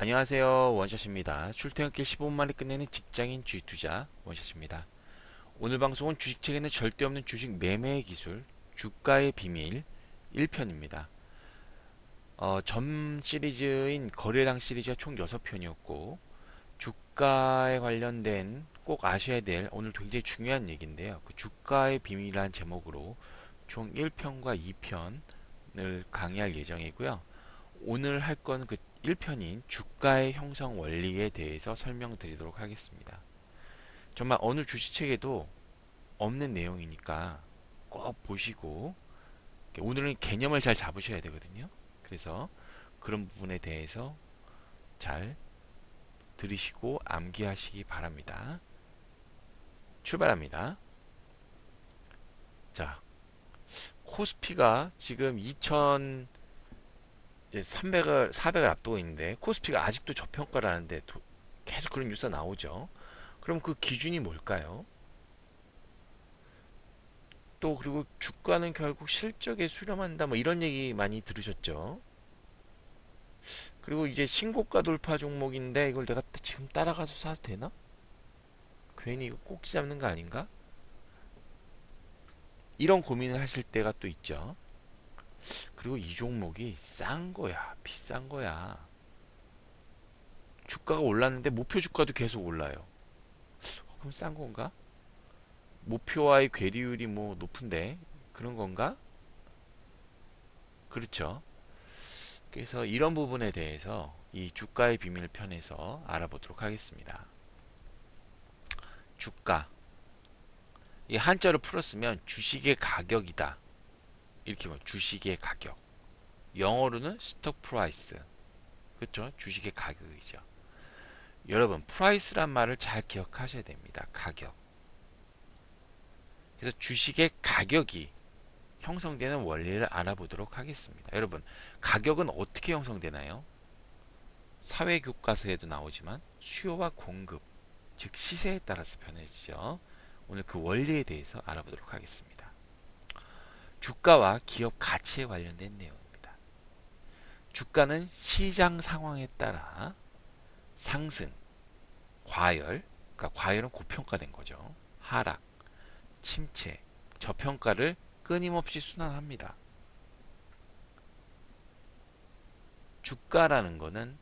안녕하세요. 원샷입니다. 출퇴근길 15분 만에 끝내는 직장인 주식 투자 원샷입니다. 오늘 방송은 주식책에는 절대 없는 주식 매매의 기술, 주가의 비밀 1편입니다. 전 시리즈인 거래량 시리즈가 총 6편이었고 주가에 관련된 꼭 아셔야 될 오늘 굉장히 중요한 얘기인데요. 그 주가의 비밀이라는 제목으로 총 1편과 2편을 강의할 예정이고요. 오늘 할 건 그 1편인 주가의 형성 원리에 대해서 설명드리도록 하겠습니다. 정말 어느 주식책에도 없는 내용이니까 꼭 보시고 오늘은 개념을 잘 잡으셔야 되거든요. 그래서 그런 부분에 대해서 잘 들으시고 암기하시기 바랍니다. 출발합니다. 자, 코스피가 지금 300을 400을 앞두고 있는데 코스피가 아직도 저평가라는데 계속 그런 뉴스가 나오죠. 그럼 그 기준이 뭘까요? 또 그리고 주가는 결국 실적에 수렴한다 뭐 이런 얘기 많이 들으셨죠. 그리고 이제 신고가 돌파 종목인데 이걸 내가 지금 따라가서 사도 되나? 괜히 이거 꼭지 잡는 거 아닌가? 이런 고민을 하실 때가 또 있죠. 그리고 이 종목이 싼 거야, 비싼 거야. 주가가 올랐는데 목표 주가도 계속 올라요. 그럼 싼 건가? 목표와의 괴리율이 뭐 높은데 그런 건가? 그렇죠. 그래서 이런 부분에 대해서 이 주가의 비밀 편에서 알아보도록 하겠습니다. 주가. 이 한자로 풀었으면 주식의 가격이다. 이렇게 뭐 주식의 가격. 영어로는 스톡 프라이스. 그렇죠? 주식의 가격이죠. 여러분, 프라이스란 말을 잘 기억하셔야 됩니다. 가격. 그래서 주식의 가격이 형성되는 원리를 알아보도록 하겠습니다. 여러분, 가격은 어떻게 형성되나요? 사회교과서에도 나오지만 수요와 공급, 즉 시세에 따라서 변해지죠. 오늘 그 원리에 대해서 알아보도록 하겠습니다. 주가와 기업 가치에 관련된 내용입니다. 주가는 시장 상황에 따라 상승, 과열, 그러니까 과열은 고평가된 거죠. 하락, 침체, 저평가를 끊임없이 순환합니다. 주가라는 거는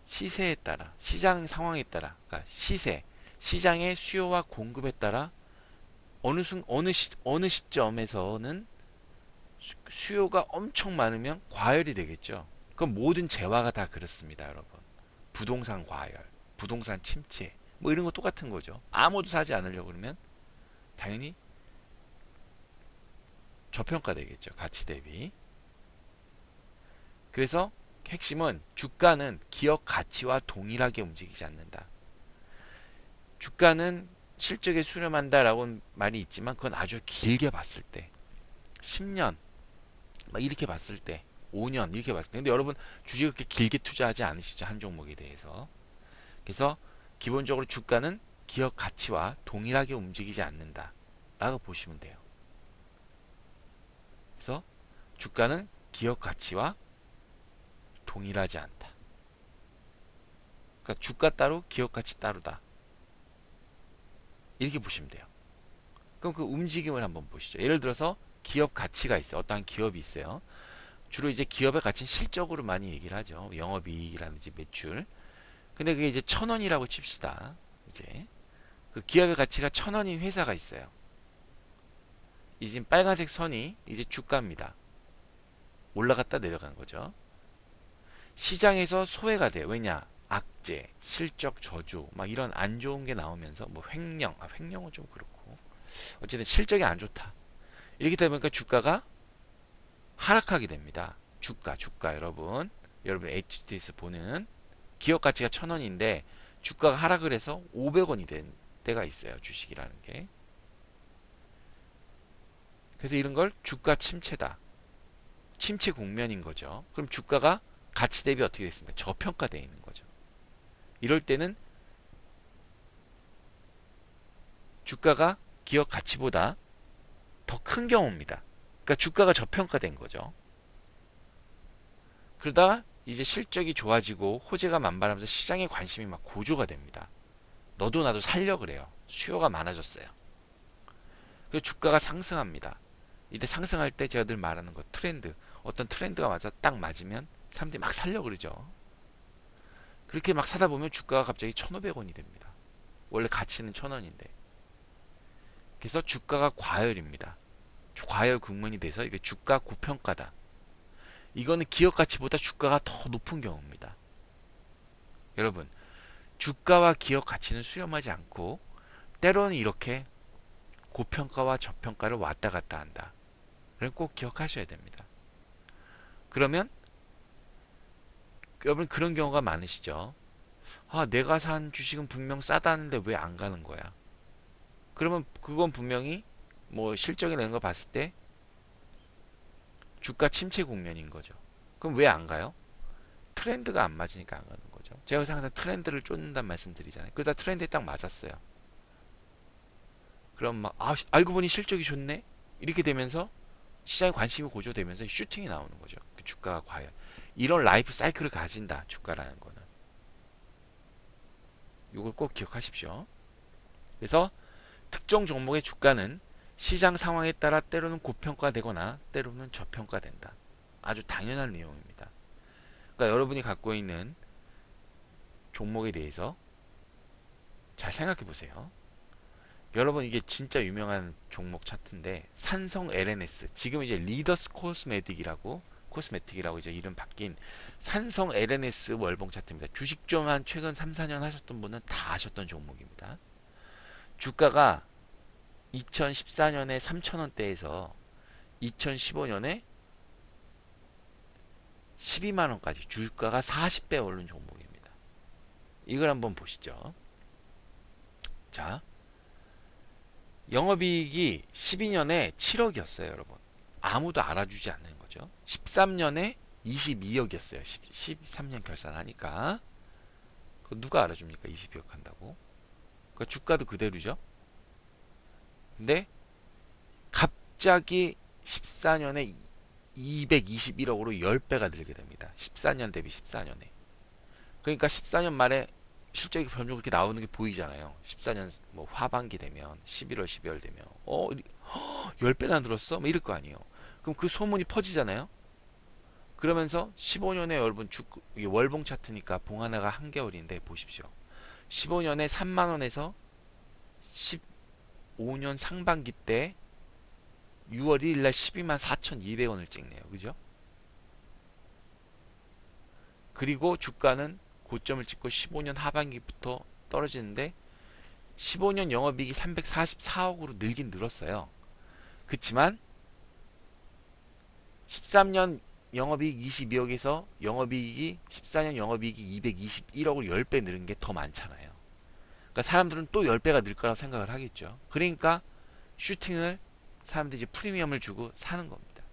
시세에 따라, 시장 상황에 따라, 그러니까 시장의 수요와 공급에 따라 어느 시점에서는 수요가 엄청 많으면 과열이 되겠죠. 그럼 모든 재화가 다 그렇습니다, 여러분. 부동산 과열, 부동산 침체, 뭐 이런 거 똑같은 거죠. 아무도 사지 않으려고 그러면 당연히 저평가 되겠죠, 가치 대비. 그래서 핵심은 주가는 기업 가치와 동일하게 움직이지 않는다. 주가는 실적에 수렴한다라고 말이 있지만 그건 아주 길게 봤을 때 10년 막 이렇게 봤을 때 5년 이렇게 봤을 때 근데 여러분 주식을 그렇게 길게 투자하지 않으시죠 한 종목에 대해서. 그래서 기본적으로 주가는 기업 가치와 동일하게 움직이지 않는다 라고 보시면 돼요. 그래서 주가는 기업 가치와 동일하지 않다. 그러니까 주가 따로 기업 가치 따로다 이렇게 보시면 돼요. 그럼 그 움직임을 한번 보시죠. 예를 들어서 기업 가치가 있어요. 어떠한 기업이 있어요. 주로 이제 기업의 가치는 실적으로 많이 얘기를 하죠. 영업이익이라든지 매출. 근데 그게 이제 1,000원이라고 칩시다. 이제 그 기업의 가치가 1,000원인 회사가 있어요. 이 지금 빨간색 선이 이제 주가입니다. 올라갔다 내려간 거죠. 시장에서 소외가 돼요. 왜냐? 악재, 실적 저조, 막 이런 안 좋은 게 나오면서 뭐 횡령은 좀 그렇고 어쨌든 실적이 안 좋다. 이렇게 되다 보니까 주가가 하락하게 됩니다. 주가 여러분 HTS 보는 기업 가치가 1,000원인데 주가가 하락을 해서 500원이 된 때가 있어요. 주식이라는 게. 그래서 이런 걸 주가 침체다. 침체 국면인 거죠. 그럼 주가가 가치 대비 어떻게 됐습니까? 저평가되어 있는 거죠. 이럴 때는 주가가 기업 가치보다 더 큰 경우입니다. 그러니까 주가가 저평가된 거죠. 그러다가 이제 실적이 좋아지고 호재가 만발하면서 시장의 관심이 막 고조가 됩니다. 너도 나도 살려 그래요. 수요가 많아졌어요. 그래서 주가가 상승합니다. 이때 상승할 때 제가 늘 말하는 거 트렌드, 어떤 트렌드가 맞아 딱 맞으면 사람들이 막 살려 그러죠. 그렇게 막 사다 보면 주가가 갑자기 1,500원이 됩니다. 원래 가치는 1,000원인데. 그래서 주가가 과열입니다. 과열 국면이 돼서 이게 주가 고평가다. 이거는 기업 가치보다 주가가 더 높은 경우입니다. 여러분, 주가와 기업 가치는 수렴하지 않고 때로는 이렇게 고평가와 저평가를 왔다 갔다 한다. 그걸 꼭 기억하셔야 됩니다. 그러면 여러분 그런 경우가 많으시죠? 아, 내가 산 주식은 분명 싸다는데 왜 안 가는 거야? 그러면 그건 분명히 뭐 실적이 내는 거 봤을 때 주가 침체 국면인 거죠. 그럼 왜 안 가요? 트렌드가 안 맞으니까 안 가는 거죠. 제가 항상 트렌드를 쫓는다는 말씀 드리잖아요. 그러다 트렌드에 딱 맞았어요. 그럼 막 알고 보니 실적이 좋네? 이렇게 되면서 시장에 관심이 고조되면서 슈팅이 나오는 거죠. 그 주가가 과연 이런 라이프 사이클을 가진다. 주가라는 거는. 이걸 꼭 기억하십시오. 그래서 특정 종목의 주가는 시장 상황에 따라 때로는 고평가되거나 때로는 저평가된다. 아주 당연한 내용입니다. 그러니까 여러분이 갖고 있는 종목에 대해서 잘 생각해 보세요. 여러분 이게 진짜 유명한 종목 차트인데 산성 LNS 지금 이제 리더스 코스메틱이라고 이제 이름 바뀐 산성 LNS 월봉 차트입니다. 주식 좀 한 최근 3, 4년 하셨던 분은 다 아셨던 종목입니다. 주가가 2014년에 3,000원대에서 2015년에 12만원까지 주가가 40배 오른 종목입니다. 이걸 한번 보시죠. 자, 영업이익이 12년에 7억이었어요, 여러분. 아무도 알아주지 않는 거죠. 13년에 22억이었어요. 13년 결산하니까. 그 누가 알아줍니까? 22억 한다고. 그 주가도 그대로죠. 근데 갑자기 14년에 221억으로 10배가 늘게 됩니다. 14년 대비 14년에. 그러니까 14년 말에 실적이 점점 그렇게 나오는 게 보이잖아요. 14년 뭐 하반기 되면 11월, 12월 되면 10배나 늘었어? 뭐 이럴 거 아니에요. 그럼 그 소문이 퍼지잖아요. 그러면서 15년에 여러분 이게 월봉 차트니까 봉 하나가 한겨울인데 보십시오. 15년에 3만원에서 15년 상반기 때 6월 1일날 12만 4,200원을 찍네요. 그죠? 그리고 주가는 고점을 찍고 15년 하반기부터 떨어지는데 15년 영업이익이 344억으로 늘긴 늘었어요. 그렇지만 13년 영업이익 22억에서 영업이익이 14년 영업이익이 221억을 10배 늘은 게 더 많잖아요. 그러니까 사람들은 또 10배가 늘 거라고 생각을 하겠죠. 그러니까 슈팅을 사람들이 이제 프리미엄을 주고 사는 겁니다.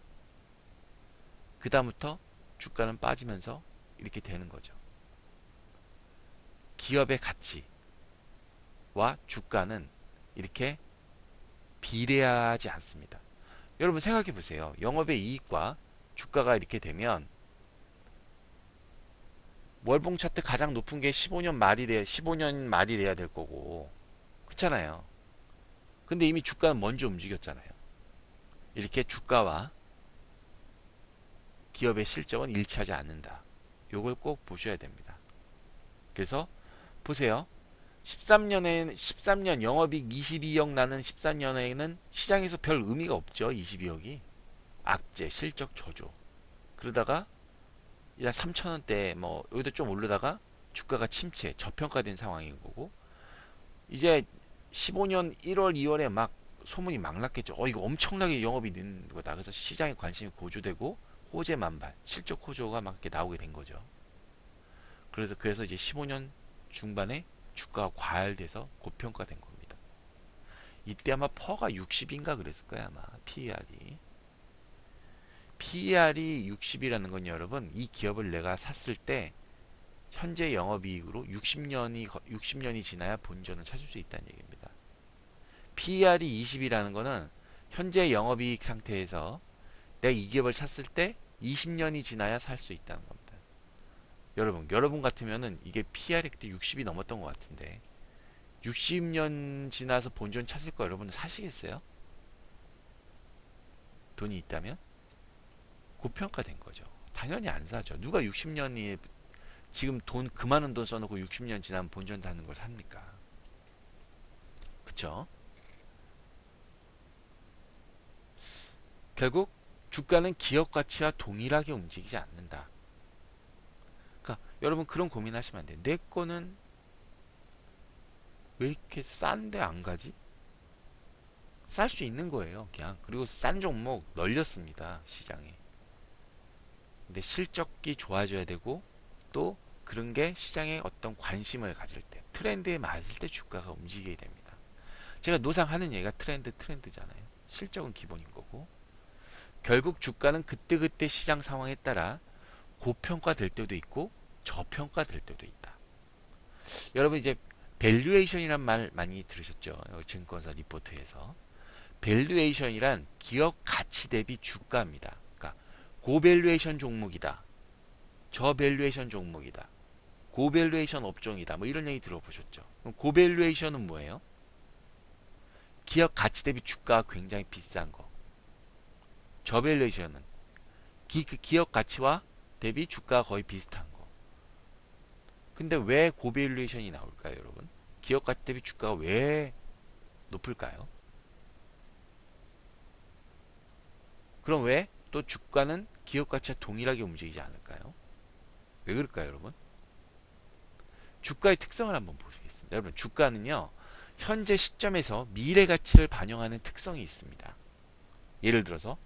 그 다음부터 주가는 빠지면서 이렇게 되는 거죠. 기업의 가치와 주가는 이렇게 비례하지 않습니다. 여러분 생각해 보세요. 영업의 이익과 주가가 이렇게 되면 월봉 차트 가장 높은 게 15년 말이 돼야 될 거고. 그렇잖아요. 근데 이미 주가는 먼저 움직였잖아요. 이렇게 주가와 기업의 실적은 일치하지 않는다. 요걸 꼭 보셔야 됩니다. 그래서 보세요. 13년 영업이익 22억 나는 13년에는 시장에서 별 의미가 없죠. 22억이. 악재, 실적 저조. 그러다가 3,000원대 뭐 여기도 좀 오르다가 주가가 침체, 저평가된 상황인 거고. 이제 15년 1월, 2월에 막 소문이 막 났겠죠. 이거 엄청나게 영업이 는 거다. 그래서 시장의 관심이 고조되고 호재 만발, 실적 호조가 막 이렇게 나오게 된 거죠. 그래서 이제 15년 중반에 주가가 과열돼서 고평가된 겁니다. 이때 아마 퍼가 60인가 그랬을 거야 아마 PER이. PER이 60이라는 건 여러분 이 기업을 내가 샀을 때 현재 영업이익으로 60년이 지나야 본전을 찾을 수 있다는 얘기입니다. PER이 20이라는 거는 현재 영업이익 상태에서 내가 이 기업을 샀을 때 20년이 지나야 살 수 있다는 겁니다. 여러분 같으면은 이게 PR이 그때 60이 넘었던 것 같은데 60년 지나서 본전 찾을 거 여러분은 사시겠어요? 돈이 있다면? 고평가된 거죠. 당연히 안 사죠. 누가 60년이 지금 돈 그 많은 돈 써놓고 60년 지나면 본전 사는 걸 삽니까? 그쵸? 결국 주가는 기업 가치와 동일하게 움직이지 않는다. 그러니까 여러분 그런 고민하시면 안 돼요. 내 거는 왜 이렇게 싼데 안 가지? 쌀 수 있는 거예요, 그냥. 그리고 싼 종목 널렸습니다, 시장에. 근데 실적이 좋아져야 되고 또 그런 게 시장에 어떤 관심을 가질 때, 트렌드에 맞을 때 주가가 움직이게 됩니다. 제가 노상 하는 얘기가 트렌드잖아요. 실적은 기본인 거고. 결국 주가는 그때그때 시장 상황에 따라 고평가될 때도 있고 저평가될 때도 있다. 여러분 이제 밸류에이션이란 말 많이 들으셨죠? 증권사 리포트에서. 밸류에이션이란 기업 가치 대비 주가입니다. 그러니까 고밸류에이션 종목이다. 저밸류에이션 종목이다. 고밸류에이션 업종이다. 뭐 이런 얘기 들어보셨죠? 그럼 고밸류에이션은 뭐예요? 기업 가치 대비 주가가 굉장히 비싼 거. 저밸류에이션은 그 기업 가치와 대비 주가가 거의 비슷한 거. 근데 왜 고밸류에이션이 나올까요, 여러분? 기업 가치 대비 주가가 왜 높을까요? 그럼 왜 또 주가는 기업 가치와 동일하게 움직이지 않을까요? 왜 그럴까요, 여러분? 주가의 특성을 한번 보시겠습니다. 여러분, 주가는요, 현재 시점에서 미래 가치를 반영하는 특성이 있습니다. 예를 들어서,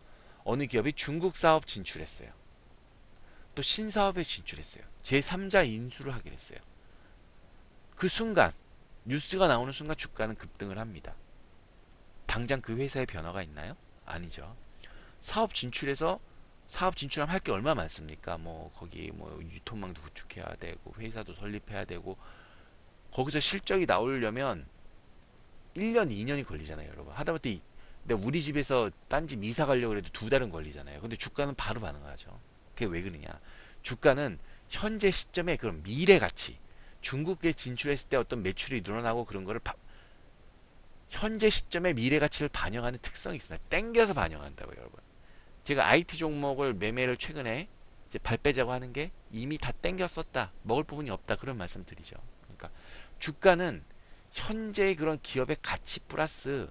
어느 기업이 중국 사업 진출했어요. 또 신사업에 진출했어요. 제3자 인수를 하게 됐어요. 그 순간, 뉴스가 나오는 순간 주가는 급등을 합니다. 당장 그 회사에 변화가 있나요? 아니죠. 사업 진출해서 사업 진출하면 할 게 얼마나 많습니까? 뭐 거기 뭐 유통망도 구축해야 되고 회사도 설립해야 되고 거기서 실적이 나오려면 1년, 2년이 걸리잖아요, 여러분. 하다못해 근데 우리 집에서 딴 집 이사 가려고 해도 2달은 걸리잖아요. 근데 주가는 바로 반응하죠. 그게 왜 그러냐? 주가는 현재 시점에 그런 미래 가치, 중국에 진출했을 때 어떤 매출이 늘어나고 그런 거를 현재 시점의 미래 가치를 반영하는 특성이 있습니다. 땡겨서 반영한다고요, 여러분. 제가 IT 종목을 매매를 최근에 이제 발 빼자고 하는 게 이미 다 땡겼었다. 먹을 부분이 없다. 그런 말씀 드리죠. 그러니까 주가는 현재의 그런 기업의 가치 플러스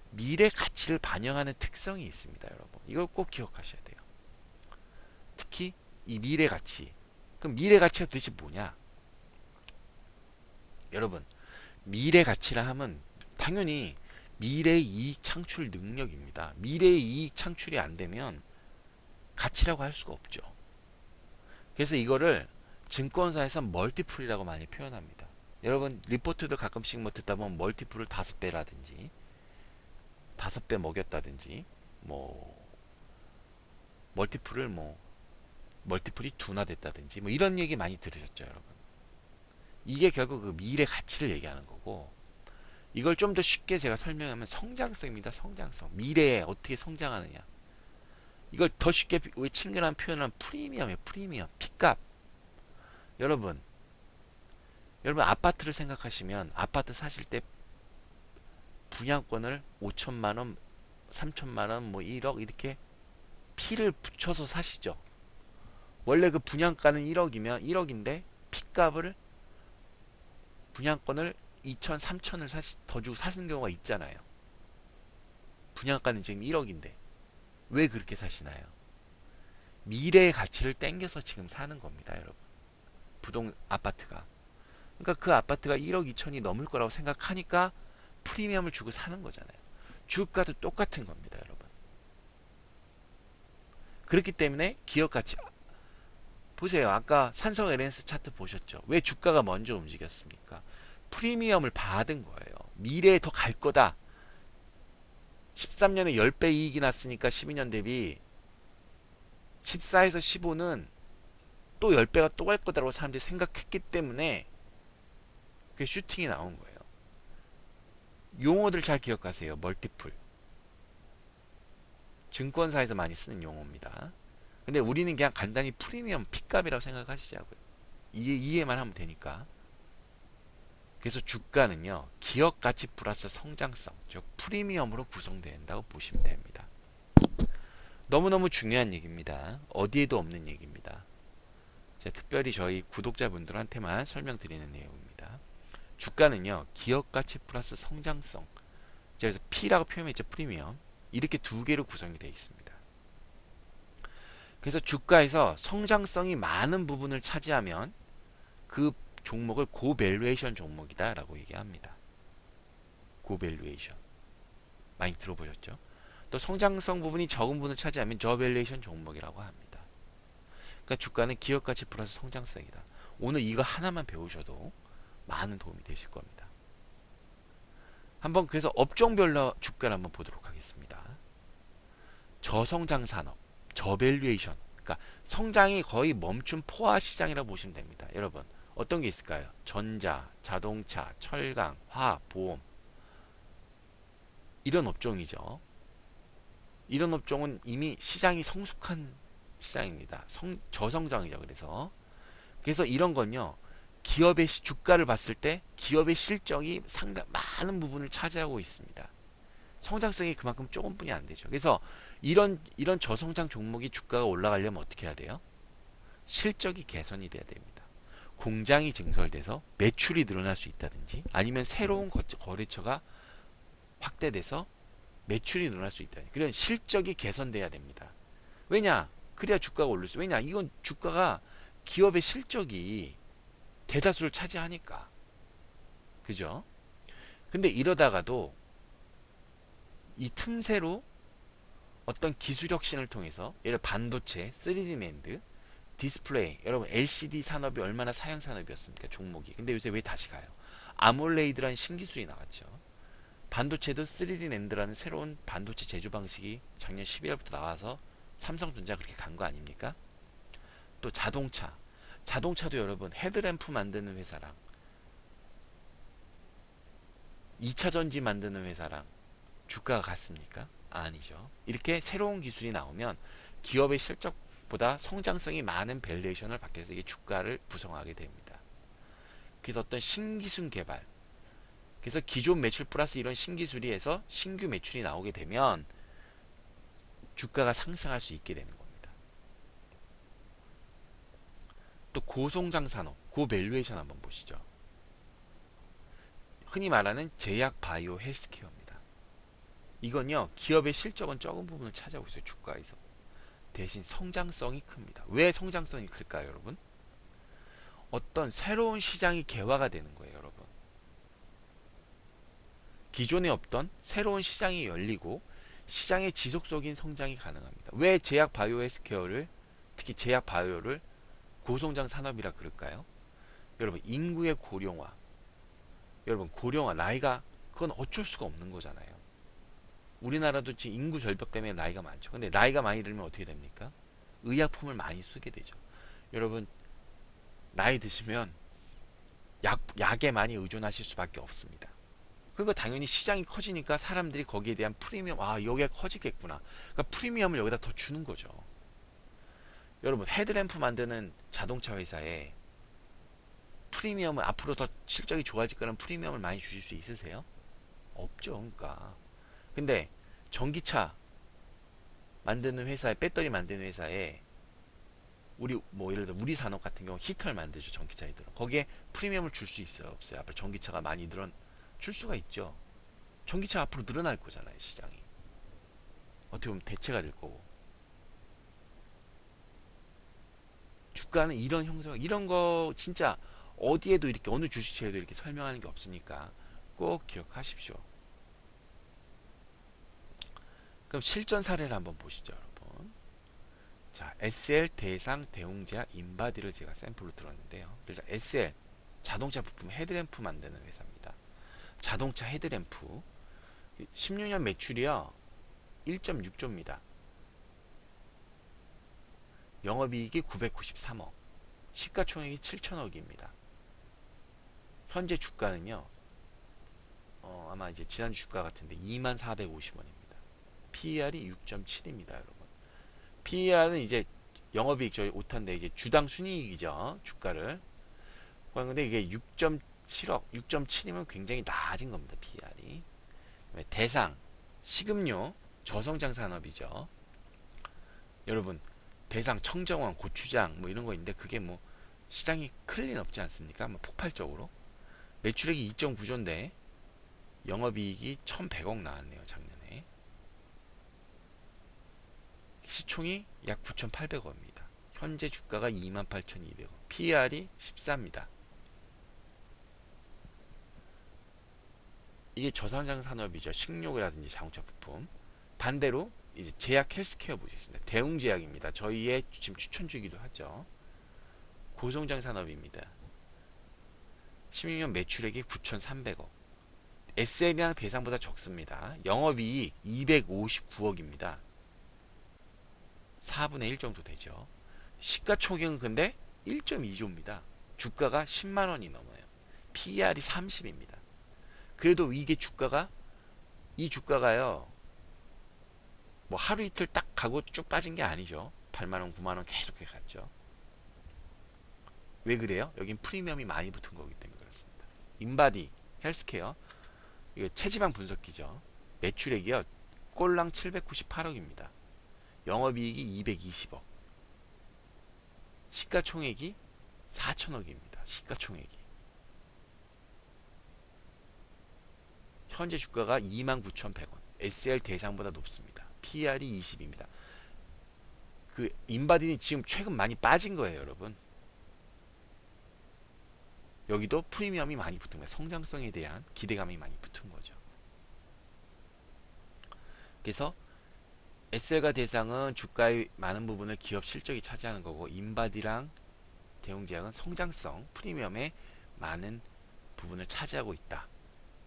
미래 가치를 반영하는 특성이 있습니다, 여러분. 이걸 꼭 기억하셔야 돼요. 특히 이 미래 가치. 그럼 미래 가치가 도대체 뭐냐? 여러분, 미래 가치라 하면 당연히 미래의 이익 창출 능력입니다. 미래의 이익 창출이 안 되면 가치라고 할 수가 없죠. 그래서 이거를 증권사에서 멀티플이라고 많이 표현합니다. 여러분 리포트도 가끔씩 뭐 듣다 보면 멀티플을 5배라든지 5배 먹였다든지 뭐 멀티플을 뭐 멀티플이 둔화됐다든지 뭐 이런 얘기 많이 들으셨죠, 여러분. 이게 결국 그 미래 가치를 얘기하는 거고 이걸 좀 더 쉽게 제가 설명하면 성장성입니다. 성장성. 미래에 어떻게 성장하느냐. 이걸 더 쉽게 우리 친근한 표현은 프리미엄이에요. 프리미엄. 피값. 여러분 아파트를 생각하시면 아파트 사실 때 분양권을 5천만 원, 3천만 원, 뭐 1억 이렇게 피를 붙여서 사시죠. 원래 그 분양가는 1억이면 1억인데 피값을 분양권을 2천, 3천을 더 주고 사시는 경우가 있잖아요. 분양가는 지금 1억인데 왜 그렇게 사시나요? 미래의 가치를 땡겨서 지금 사는 겁니다, 여러분. 아파트가. 그러니까 그 아파트가 1억 2천이 넘을 거라고 생각하니까 프리미엄을 주고 사는 거잖아요. 주가도 똑같은 겁니다, 여러분. 그렇기 때문에 기업 가치 보세요. 아까 삼성 LNS 차트 보셨죠? 왜 주가가 먼저 움직였습니까? 프리미엄을 받은 거예요. 미래에 더 갈 거다. 13년에 10배 이익이 났으니까 12년 대비 14에서 15는 또 10배가 또 갈 거다라고 사람들이 생각했기 때문에 그게 슈팅이 나온 거예요. 용어들 잘 기억하세요. 멀티플. 증권사에서 많이 쓰는 용어입니다. 근데 우리는 그냥 간단히 프리미엄 P값이라고 생각하시자고요. 이해만 하면 되니까. 그래서 주가는요, 기업 가치 플러스 성장성, 즉 프리미엄으로 구성된다고 보시면 됩니다. 너무너무 중요한 얘기입니다. 어디에도 없는 얘기입니다. 제가 특별히 저희 구독자분들한테만 설명드리는 내용입니다. 주가는요, 기업 가치 플러스 성장성, 그래서 P라고 표현했죠, 프리미엄. 이렇게 두 개로 구성이 되어 있습니다. 그래서 주가에서 성장성이 많은 부분을 차지하면 그 종목을 고밸류에이션 종목이다 라고 얘기합니다. 고밸류에이션 많이 들어보셨죠? 또 성장성 부분이 적은 부분을 차지하면 저밸류에이션 종목이라고 합니다. 그러니까 주가는 기업가치 플러스 성장성이다. 오늘 이거 하나만 배우셔도 많은 도움이 되실 겁니다. 한번 그래서 업종별로 주가를 한번 보도록 하겠습니다. 저성장 산업, 저밸류에이션, 그러니까 성장이 거의 멈춘 포화 시장이라고 보시면 됩니다. 여러분, 어떤 게 있을까요? 전자, 자동차, 철강, 화학, 보험, 이런 업종이죠. 이런 업종은 이미 시장이 성숙한 시장입니다. 저성장이죠. 그래서 이런 건요, 기업의 주가를 봤을 때 기업의 실적이 상당 많은 부분을 차지하고 있습니다. 성장성이 그만큼 조금뿐이 안 되죠. 그래서 이런 저성장 종목이 주가가 올라가려면 어떻게 해야 돼요? 실적이 개선이 돼야 됩니다. 공장이 증설돼서 매출이 늘어날 수 있다든지, 아니면 새로운 거래처가 확대돼서 매출이 늘어날 수 있다. 그런 실적이 개선돼야 됩니다. 왜냐? 그래야 주가가 오를 수. 왜냐? 이건 주가가 기업의 실적이 대다수를 차지하니까. 그죠? 근데 이러다가도 이 틈새로 어떤 기술 혁신을 통해서, 예를 들어 반도체, 3D 낸드, 디스플레이, 여러분 LCD 산업이 얼마나 사양 산업이었습니까? 종목이. 근데 요새 왜 다시 가요? 아몰레이드라는 신기술이 나왔죠. 반도체도 3D 낸드라는 새로운 반도체 제조 방식이 작년 12월부터 나와서 삼성전자 그렇게 간 거 아닙니까? 또 자동차도 여러분 헤드램프 만드는 회사랑 2차 전지 만드는 회사랑 주가가 같습니까? 아니죠. 이렇게 새로운 기술이 나오면 기업의 실적보다 성장성이 많은 밸류에이션을 받게 해서 이게 주가를 구성하게 됩니다. 그래서 어떤 신기술 개발, 그래서 기존 매출 플러스 이런 신기술이 해서 신규 매출이 나오게 되면 주가가 상승할 수 있게 되는 겁니다. 또 고성장 산업, 고밸류에이션 한번 보시죠. 흔히 말하는 제약, 바이오, 헬스케어입니다. 이건요, 기업의 실적은 적은 부분을 차지하고 있어요. 주가에서. 대신 성장성이 큽니다. 왜 성장성이 클까요, 여러분? 어떤 새로운 시장이 개화가 되는 거예요, 여러분. 기존에 없던 새로운 시장이 열리고 시장의 지속적인 성장이 가능합니다. 왜 제약, 바이오, 헬스케어를, 특히 제약, 바이오를 고성장 산업이라 그럴까요? 여러분, 인구의 고령화. 여러분, 고령화, 나이가, 그건 어쩔 수가 없는 거잖아요. 우리나라도 지금 인구 절벽 때문에 나이가 많죠. 근데 나이가 많이 들면 어떻게 됩니까? 의약품을 많이 쓰게 되죠. 여러분, 나이 드시면 약에 많이 의존하실 수밖에 없습니다. 그러니까 당연히 시장이 커지니까 사람들이 거기에 대한 프리미엄, 여기가 커지겠구나. 그러니까 프리미엄을 여기다 더 주는 거죠. 여러분, 헤드램프 만드는 자동차 회사에 프리미엄을, 앞으로 더 실적이 좋아질 거라는 프리미엄을 많이 주실 수 있으세요? 없죠. 그러니까. 근데 전기차 만드는 회사에, 배터리 만드는 회사에 예를 들어 우리 산업 같은 경우 히터를 만들죠. 전기차이들은. 거기에 프리미엄을 줄 수 있어요? 없어요? 앞으로 전기차가 많이 줄 수가 있죠. 전기차 앞으로 늘어날 거잖아요. 시장이. 어떻게 보면 대체가 될 거고. 주가는 이런 형성, 이런 거 진짜 어디에도 이렇게, 어느 주식처에도 이렇게 설명하는 게 없으니까 꼭 기억하십시오. 그럼 실전 사례를 한번 보시죠, 여러분. 자, SL, 대상, 대웅제약, 인바디를 제가 샘플로 들었는데요. 일단 SL, 자동차 부품 헤드램프 만드는 회사입니다. 자동차 헤드램프 16년 매출이요 1.6조입니다. 영업이익이 993억, 시가총액이 7천억입니다. 현재 주가는요, 아마 이제 지난주 주가 같은데 2450원입니다. PER이 6.7입니다, 여러분. PER은 이제 영업이익 저희 오탄데 이게 주당 순이익이죠. 주가를 근데 이게 6.7억, 6.7이면 굉장히 낮은 겁니다. PER이. 대상, 식음료, 저성장 산업이죠. 여러분, 대상, 청정원, 고추장 뭐 이런 거 있는데 그게 뭐 시장이 클 리는 없지 않습니까? 뭐 폭발적으로. 매출액이 2.9조인데 영업이익이 1,100억 나왔네요, 작년에. 시총이 약 9,800억입니다. 현재 주가가 28,200원. PER이 14입니다. 이게 저성장 산업이죠. 식료라든지 자동차 부품. 반대로 이제 제약 헬스케어 보시겠습니다. 대웅제약입니다. 저희의 지금 추천주기도 하죠. 고성장 산업입니다. 16년 매출액이 9,300억. SM이랑 대상보다 적습니다. 영업이익 259억입니다. 4분의 1 정도 되죠. 시가총액은 근데 1.2조입니다. 주가가 10만원이 넘어요. PER이 30입니다. 그래도 이게 이 주가가요, 뭐 하루 이틀 딱 가고 쭉 빠진 게 아니죠. 8만원, 9만원 계속 갔죠. 왜 그래요? 여긴 프리미엄이 많이 붙은 거기 때문에 그렇습니다. 인바디, 헬스케어, 이거 체지방 분석기죠. 매출액이요, 꼴랑 798억입니다. 영업이익이 220억. 시가총액이 4천억입니다. 시가총액이. 현재 주가가 29,100원. SL 대상보다 높습니다. PER이 20입니다. 그 인바디는 지금 최근 많이 빠진 거예요, 여러분. 여기도 프리미엄이 많이 붙은 거예요. 성장성에 대한 기대감이 많이 붙은 거죠. 그래서 SL과 대상은 주가의 많은 부분을 기업 실적이 차지하는 거고, 인바디랑 대웅제약은 성장성, 프리미엄의 많은 부분을 차지하고 있다.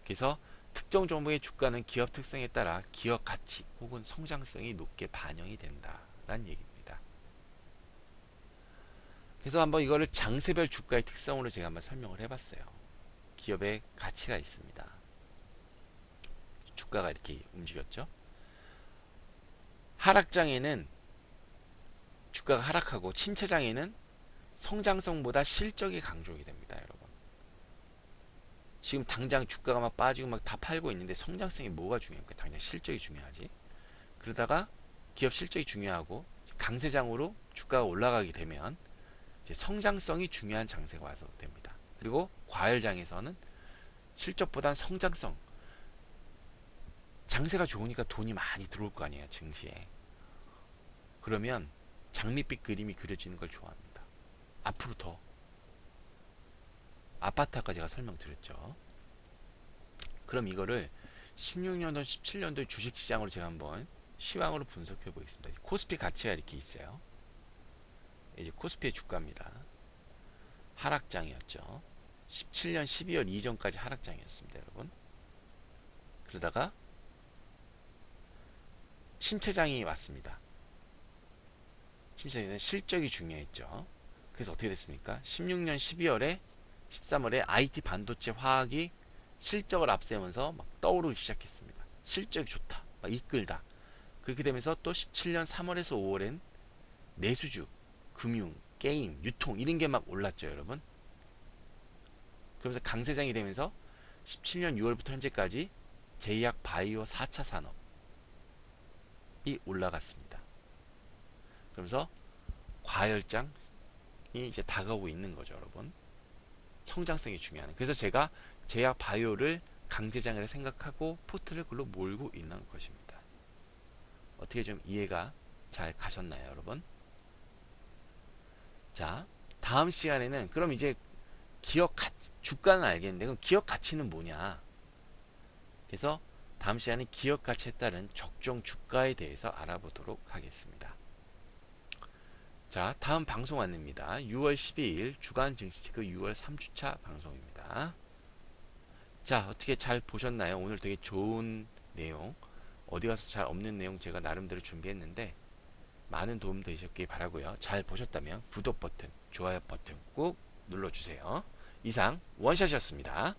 그래서 특정 종목의 주가는 기업 특성에 따라 기업 가치 혹은 성장성이 높게 반영이 된다라는 얘기입니다. 그래서 한번 이거를 장세별 주가의 특성으로 제가 한번 설명을 해봤어요. 기업의 가치가 있습니다. 주가가 이렇게 움직였죠. 하락장에는 주가가 하락하고, 침체장에는 성장성보다 실적이 강조하게 됩니다, 여러분. 지금 당장 주가가 막 빠지고 막 다 팔고 있는데 성장성이 뭐가 중요합니까? 당장 실적이 중요하지. 그러다가 기업 실적이 중요하고 강세장으로 주가가 올라가게 되면 이제 성장성이 중요한 장세가 와서 됩니다. 그리고 과열장에서는 실적보다는 성장성, 장세가 좋으니까 돈이 많이 들어올 거 아니에요, 증시에. 그러면 장밋빛 그림이 그려지는 걸 좋아합니다. 앞으로 더. 아파트 아까 제가 설명드렸죠. 그럼 이거를 16년도, 17년도 주식시장으로 제가 한번 시황으로 분석해 보겠습니다. 코스피 가치가 이렇게 있어요. 이제 코스피의 주가입니다. 하락장이었죠. 17년 12월 이전까지 하락장이었습니다, 여러분. 그러다가 침체장이 왔습니다. 침체장에서는 실적이 중요했죠. 그래서 어떻게 됐습니까? 16년 12월에 13월에 IT 반도체 화학이 실적을 앞세우면서 막 떠오르기 시작했습니다. 실적이 좋다, 막 이끌다. 그렇게 되면서 또 17년 3월에서 5월엔 내수주, 금융, 게임, 유통 이런 게 막 올랐죠, 여러분. 그러면서 강세장이 되면서 17년 6월부터 현재까지 제약 바이오 4차 산업이 올라갔습니다. 그러면서 과열장이 이제 다가오고 있는 거죠, 여러분. 성장성이 중요한. 그래서 제가 제약 바이오를 강세장을 생각하고 포트를 글로 몰고 있는 것입니다. 어떻게 좀 이해가 잘 가셨나요, 여러분? 자, 다음 시간에는 그럼 이제 기업 주가는 알겠는데 그럼 기업 가치는 뭐냐? 그래서 다음 시간에 기업 가치에 따른 적정 주가에 대해서 알아보도록 하겠습니다. 자, 다음 방송 안내입니다. 6월 12일 주간 증시체크 6월 3주차 방송입니다. 자, 어떻게 잘 보셨나요? 오늘 되게 좋은 내용, 어디 가서 잘 없는 내용 제가 나름대로 준비했는데 많은 도움 되셨길 바라고요. 잘 보셨다면 구독 버튼, 좋아요 버튼 꼭 눌러주세요. 이상 원샷이었습니다.